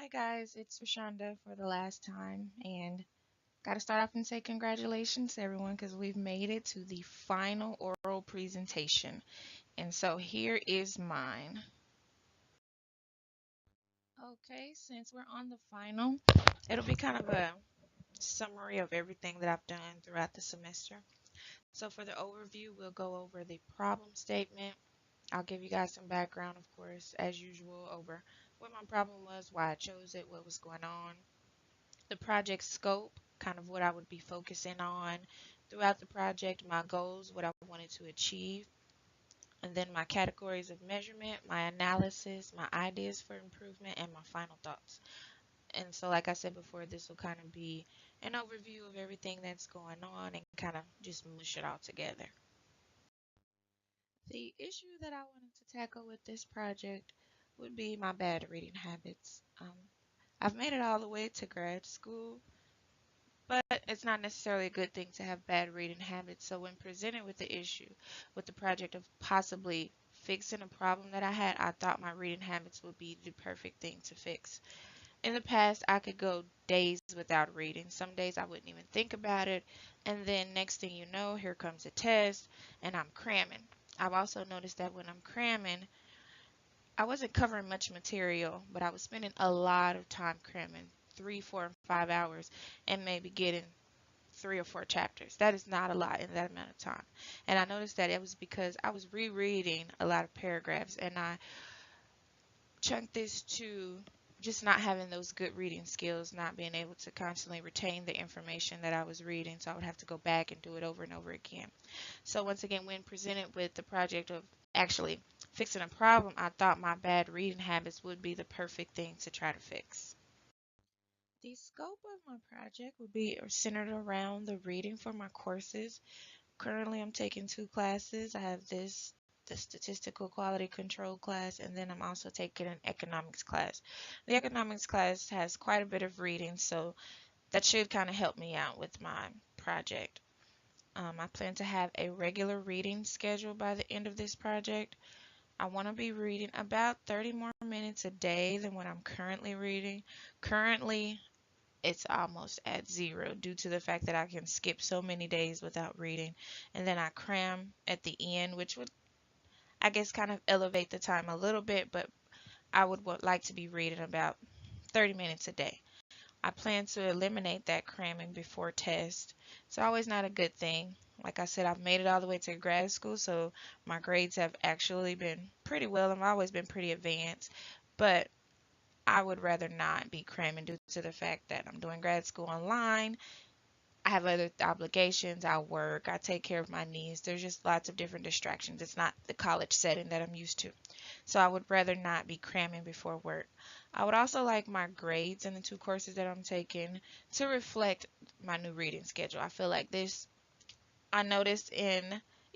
Hi guys, it's Rashonda for the last time, and gotta start off and say congratulations to everyone because we've made it to the final oral presentation. And so here is mine. Okay, since we're on the final, it'll be kind of a summary of everything that I've done throughout the semester. So for the overview, we'll go over the problem statement. I'll give you guys some background, of course, as usual, over what my problem was, why I chose it, what was going on, the project scope, kind of what I would be focusing on throughout the project, my goals, what I wanted to achieve, and then my categories of measurement, my analysis, my ideas for improvement, and my final thoughts. And so, like I said before, this will kind of be an overview of everything that's going on and kind of just mush it all together. The issue that I wanted to tackle with this project would be my bad reading habits. I've made it all the way to grad school, but it's not necessarily a good thing to have bad reading habits. So when presented with the issue, with the project of possibly fixing a problem that I had, I thought my reading habits would be the perfect thing to fix. In the past, I could go days without reading. Some days I wouldn't even think about it. And then next thing you know, here comes a test and I'm cramming. I've also noticed that when I'm cramming, I wasn't covering much material, but I was spending a lot of time cramming, 3, 4, and 5 hours, and maybe getting 3 or 4 chapters. That is not a lot in that amount of time. And I noticed that it was because I was rereading a lot of paragraphs, and I chunked this to just not having those good reading skills, not being able to constantly retain the information that I was reading, so I would have to go back and do it over and over again. So once again, when presented with the project of actually fixing a problem, I thought my bad reading habits would be the perfect thing to try to fix. The scope of my project would be centered around the reading for my courses. Currently, I'm taking 2 classes. I have the statistical quality control class, and then I'm also taking an economics class. The economics class has quite a bit of reading, so that should kind of help me out with my project. I plan to have a regular reading schedule by the end of this project. I want to be reading about 30 more minutes a day than what I'm currently reading. Currently, it's almost at zero due to the fact that I can skip so many days without reading. And then I cram at the end, which would, I guess, kind of elevate the time a little bit, but I would like to be reading about 30 minutes a day. I plan to eliminate that cramming before test. It's always not a good thing. Like I said, I've made it all the way to grad school, so my grades have actually been pretty well. I've always been pretty advanced, but I would rather not be cramming due to the fact that I'm doing grad school online. I have other obligations. I work. I take care of my needs. There's just lots of different distractions. It's not the college setting that I'm used to. So I would rather not be cramming before work. I would also like my grades in the 2 courses that I'm taking to reflect my new reading schedule. I feel like this, I noticed in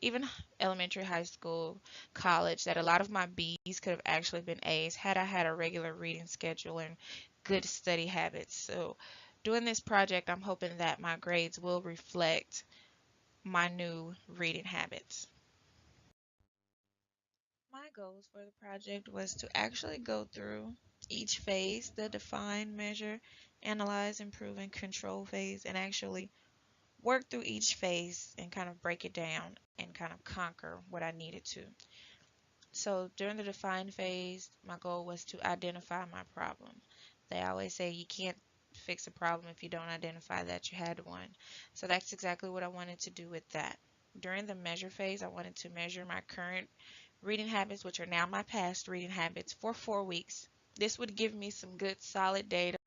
even elementary, high school, college, that a lot of my B's could have actually been A's had I had a regular reading schedule and good study habits. So doing this project, I'm hoping that my grades will reflect my new reading habits. My goals for the project was to actually go through each phase, the define, measure, analyze, improve, and control phase, and actually work through each phase and kind of break it down and kind of conquer what I needed to. So during the define phase, my goal was to identify my problem. They always say you can't fix a problem if you don't identify that you had one. So that's exactly what I wanted to do with that. During the measure phase, I wanted to measure my current reading habits, which are now my past reading habits, for 4 weeks. This would give me some good solid data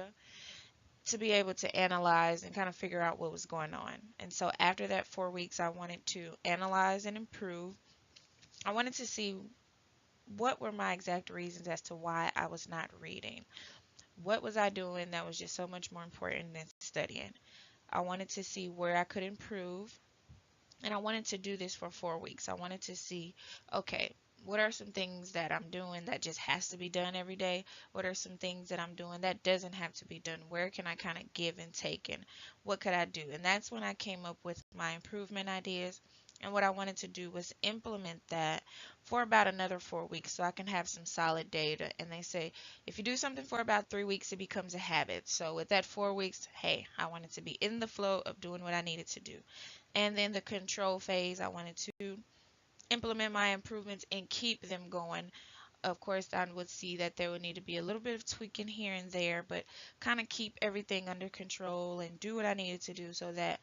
to be able to analyze and kind of figure out what was going on. And so after that 4 weeks, I wanted to analyze and improve. I wanted to see what were my exact reasons as to why I was not reading. What was I doing that was just so much more important than studying? I wanted to see where I could improve, and I wanted to do this for 4 weeks. I wanted to see, okay, what are some things that I'm doing that just has to be done every day? What are some things that I'm doing that doesn't have to be done? Where can I kind of give and take, and what could I do? And that's when I came up with my improvement ideas And what I wanted to do was implement that for about another 4 weeks so I can have some solid data. And they say if you do something for about 3 weeks, it becomes a habit. So with that 4 weeks, hey, I wanted to be in the flow of doing what I needed to do. And then the control phase, I wanted to implement my improvements and keep them going. Of course, I would see that there would need to be a little bit of tweaking here and there, but kind of keep everything under control and do what I needed to do so that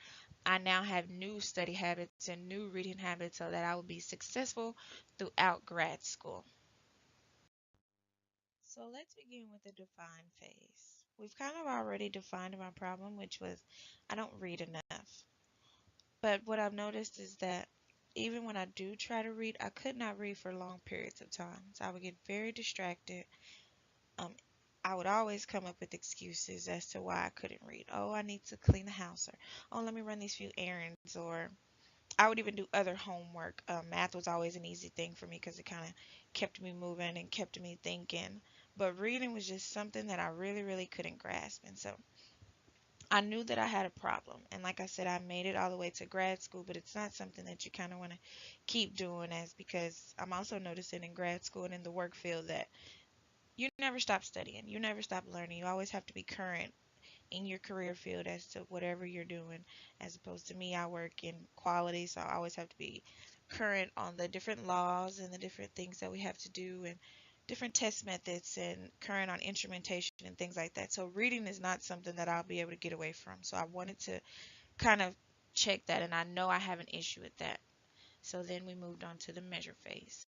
I now have new study habits and new reading habits so that I will be successful throughout grad school. So let's begin with the define phase. We've kind of already defined my problem, which was I don't read enough. But what I've noticed is that even when I do try to read, I could not read for long periods of time. So I would get very distracted. Um, I would always come up with excuses as to why I couldn't read. Oh, I need to clean the house, or oh, let me run these few errands, or I would even do other homework. Math was always an easy thing for me because it kind of kept me moving and kept me thinking. But reading was just something that I really, really couldn't grasp. And so I knew that I had a problem. And like I said, I made it all the way to grad school, but it's not something that you kind of want to keep doing as because I'm also noticing in grad school and in the work field that you never stop studying. You never stop learning. You always have to be current in your career field as to whatever you're doing. As opposed to me, I work in quality, so I always have to be current on the different laws and the different things that we have to do and different test methods and current on instrumentation and things like that. So reading is not something that I'll be able to get away from. So I wanted to kind of check that, and I know I have an issue with that. So then we moved on to the measure phase.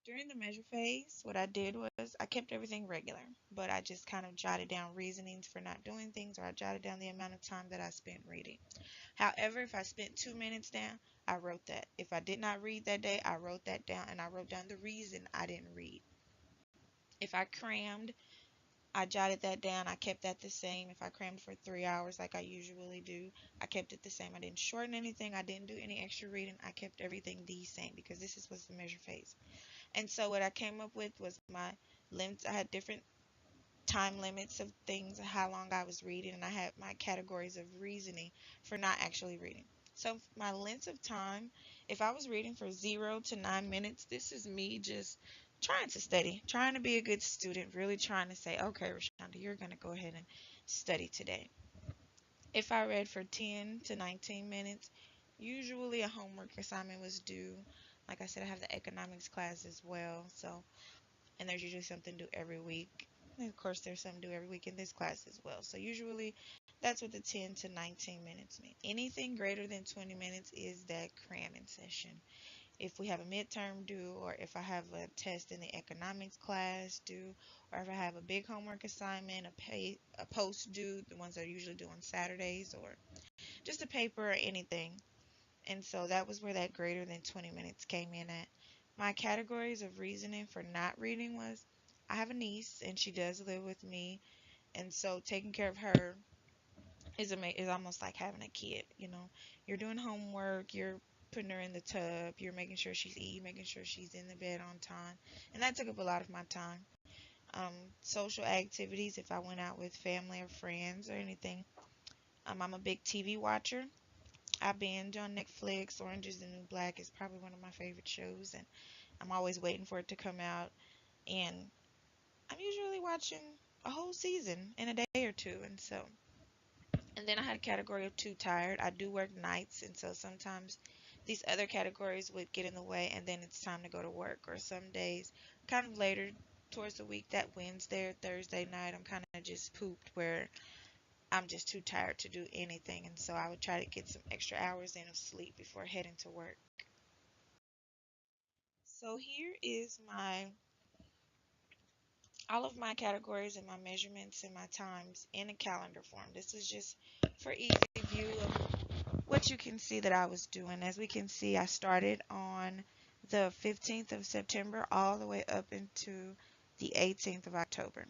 During the measure phase, what I did was I kept everything regular, but I just kind of jotted down reasonings for not doing things, or I jotted down the amount of time that I spent reading. However, if I spent 2 minutes down, I wrote that. If I did not read that day, I wrote that down, and I wrote down the reason I didn't read. If I crammed, I jotted that down. I kept that the same. If I crammed for 3 hours like I usually do, I kept it the same. I didn't shorten anything. I didn't do any extra reading. I kept everything the same because was the measure phase. And so what I came up with was my limits. I had different time limits of things, how long I was reading, and I had my categories of reasoning for not actually reading. So my length of time, if I was reading for 0 to 9 minutes, this is me just trying to study, trying to be a good student, really trying to say, okay, Rashonda, you're going to go ahead and study today. If I read for 10 to 19 minutes, usually a homework assignment was due. Like I said, I have the economics class as well, so and there's usually something due every week. And of course, there's something due every week in this class as well. So usually, that's what the 10 to 19 minutes mean. Anything greater than 20 minutes is that cramming session. If we have a midterm due, or if I have a test in the economics class due, or if I have a big homework assignment, a post due, the ones that are usually due on Saturdays, or just a paper or anything. And so that was where that greater than 20 minutes came in at. My categories of reasoning for not reading was I have a niece and she does live with me. And so taking care of her is almost like having a kid. You're doing homework, you're putting her in the tub, you're making sure she's eating, making sure she's in the bed on time. And that took up a lot of my time. Um, Social activities, if I went out with family or friends or anything. I'm a big TV watcher. I binge on Netflix. Orange is the New Black is probably one of my favorite shows, and I'm always waiting for it to come out. And I'm usually watching a whole season in a day or two, and then I had a category of too tired. I do work nights, and so sometimes these other categories would get in the way, and then it's time to go to work. Or some days, kind of later towards the week, that Wednesday or Thursday night, I'm kind of just pooped where I'm just too tired to do anything, and so I would try to get some extra hours in of sleep before heading to work. So here is my all of my categories and my measurements and my times in a calendar form. This is just for easy view of what you can see that I was doing. As we can see, I started on the 15th of September all the way up into the 18th of October.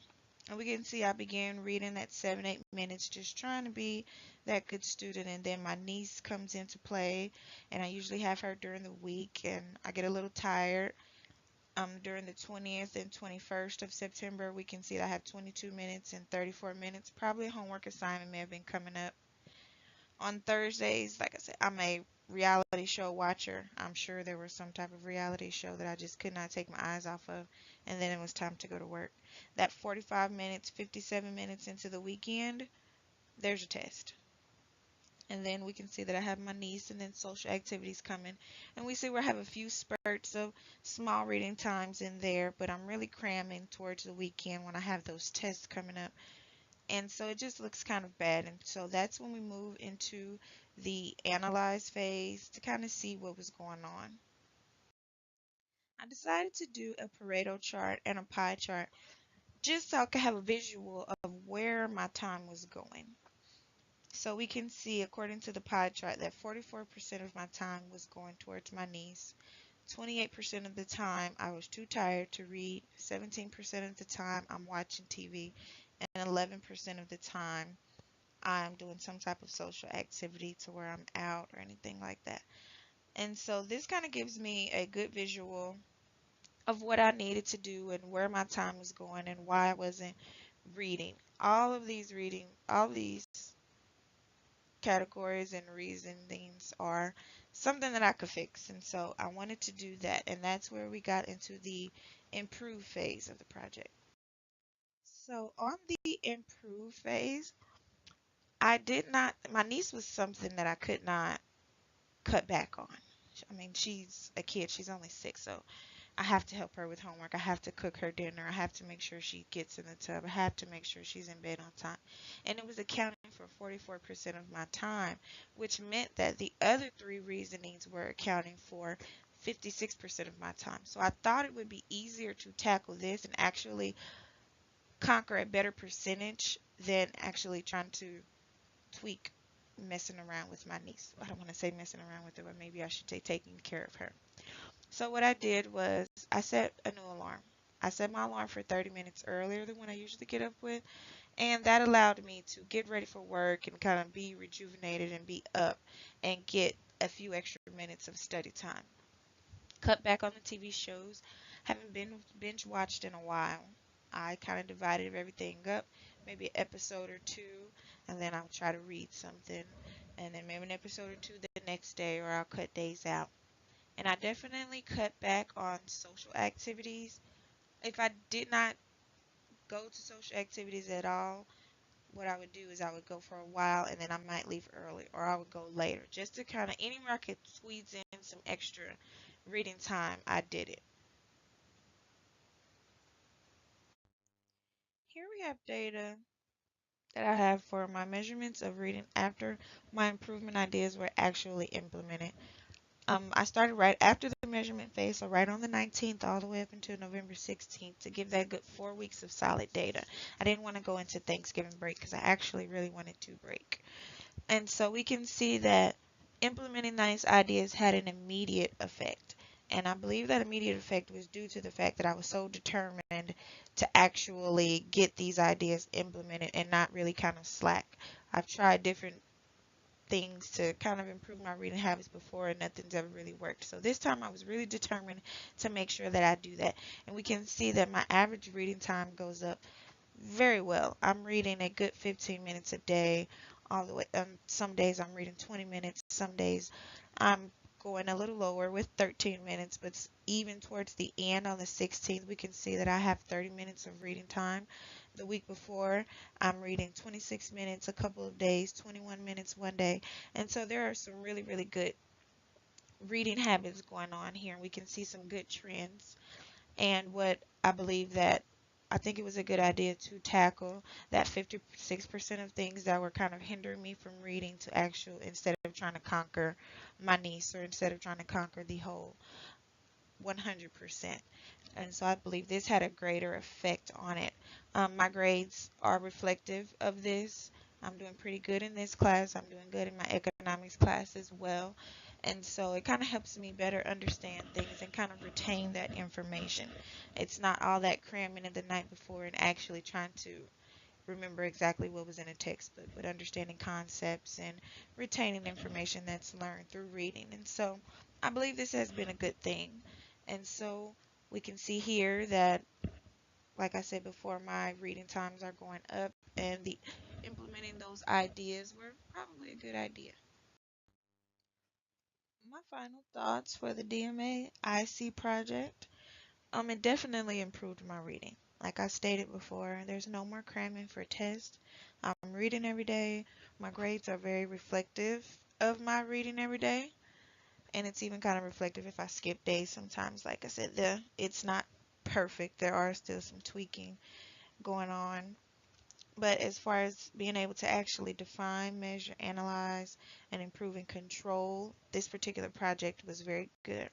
And we can see I began reading at 7, 8 minutes, just trying to be that good student. And then my niece comes into play, and I usually have her during the week, and I get a little tired. During the 20th and 21st of September, we can see that I have 22 minutes and 34 minutes. Probably a homework assignment may have been coming up. On Thursdays, like I said, I may reality show watcher. I'm sure there was some type of reality show that I just could not take my eyes off of, and then it was time to go to work. That 45 minutes, 57 minutes into the weekend, there's a test. And then we can see that I have my niece and then social activities coming. And we see where I have a few spurts of small reading times in there, but I'm really cramming towards the weekend when I have those tests coming up. And so it just looks kind of bad. And so that's when we move into the analyze phase to kind of see what was going on. I decided to do a Pareto chart and a pie chart just so I could have a visual of where my time was going. So we can see, according to the pie chart, that 44% of my time was going towards my niece. 28% of the time I was too tired to read. 17% of the time I'm watching TV. And 11% of the time I'm doing some type of social activity to where I'm out or anything like that. And so this kind of gives me a good visual of what I needed to do and where my time was going and why I wasn't reading. All of these categories and reasonings are something that I could fix. And so I wanted to do that. And that's where we got into the improve phase of the project. So on the improve phase, my niece was something that I could not cut back on. I mean, she's a kid, she's only 6, so I have to help her with homework. I have to cook her dinner. I have to make sure she gets in the tub. I have to make sure she's in bed on time. And it was accounting for 44% of my time, which meant that the other three reasonings were accounting for 56% of my time. So I thought it would be easier to tackle this and actually conquer a better percentage than actually trying to tweak messing around with my niece. I don't want to say messing around with her, but maybe I should say taking care of her. So what I did was I set a new alarm. I set my alarm for 30 minutes earlier than when I usually get up with, and that allowed me to get ready for work and kind of be rejuvenated and be up and get a few extra minutes of study time. Cut back on the TV shows. Haven't been binge watched in a while. I kind of divided everything up, maybe an episode or two, and then I'll try to read something, and then maybe an episode or two the next day, or I'll cut days out. And I definitely cut back on social activities. If I did not go to social activities at all, what I would do is I would go for a while and then I might leave early or I would go later just to kind of anywhere I could squeeze in some extra reading time, I did it. Here we have data that I have for my measurements of reading after my improvement ideas were actually implemented. I started right after the measurement phase, so right on the 19th all the way up until November 16th to give that good 4 weeks of solid data. I didn't want to go into Thanksgiving break because I actually really wanted to break. And so we can see that implementing these ideas had an immediate effect. And I believe that immediate effect was due to the fact that I was so determined to actually get these ideas implemented and not really kind of slack. I've tried different things to kind of improve my reading habits before and nothing's ever really worked. So this time I was really determined to make sure that I do that. And we can see that my average reading time goes up very well. I'm reading a good 15 minutes a day all the way. Some days I'm reading 20 minutes. Some days I'm going a little lower with 13 minutes, but even towards the end on the 16th, we can see that I have 30 minutes of reading time. The week before, I'm reading 26 minutes a couple of days, 21 minutes one day. And so there are some really, really good reading habits going on here. And we can see some good trends. And what I believe that I think it was a good idea to tackle that 56% of things that were kind of hindering me from reading to actual instead of trying to conquer my niece or instead of trying to conquer the whole 100%. And so I believe this had a greater effect on it. My grades are reflective of this. I'm doing pretty good in this class. I'm doing good in my economics class as well. And so it kind of helps me better understand things and kind of retain that information. It's not all that cramming in the night before and actually trying to remember exactly what was in a textbook, but understanding concepts and retaining information that's learned through reading. And so I believe this has been a good thing. And so we can see here that, like I said before, my reading times are going up and the implementing those ideas were probably a good idea. My final thoughts for the DMA IC project. It definitely improved my reading. Like I stated before, there's no more cramming for tests. I'm reading every day. My grades are very reflective of my reading every day, and it's even kind of reflective if I skip days sometimes. Like I said, it's not perfect. There are still some tweaking going on. But as far as being able to actually define, measure, analyze, and improve and control, this particular project was very good.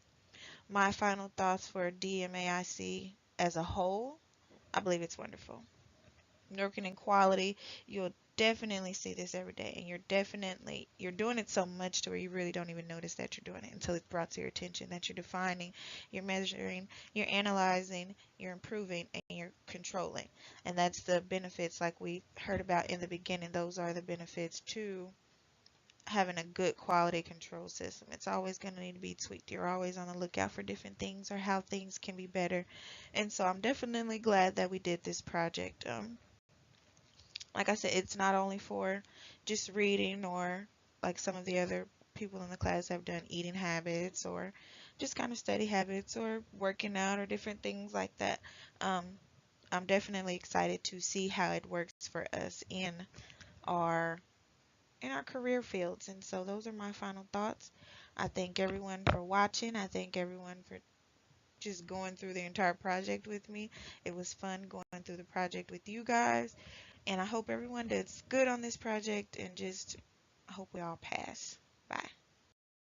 My final thoughts for DMAIC as a whole, I believe it's wonderful. Working in quality, you'll definitely see this every day, and you're doing it so much to where you really don't even notice that you're doing it until it's brought to your attention that you're defining, you're measuring, you're analyzing, you're improving, and you're controlling. And that's the benefits like we heard about in the beginning. Those are the benefits to having a good quality control system. It's always going to need to be tweaked. You're always on the lookout for different things or how things can be better. And so I'm definitely glad that we did this project. Like I said, it's not only for just reading or like some of the other people in the class have done eating habits or just kind of study habits or working out or different things like that. Um, I'm definitely excited to see how it works for us our in our career fields. And so those are my final thoughts. I thank everyone for watching. I thank everyone for just going through the entire project with me. It was fun going through the project with you guys. And I hope everyone does good on this project and just hope we all pass. Bye.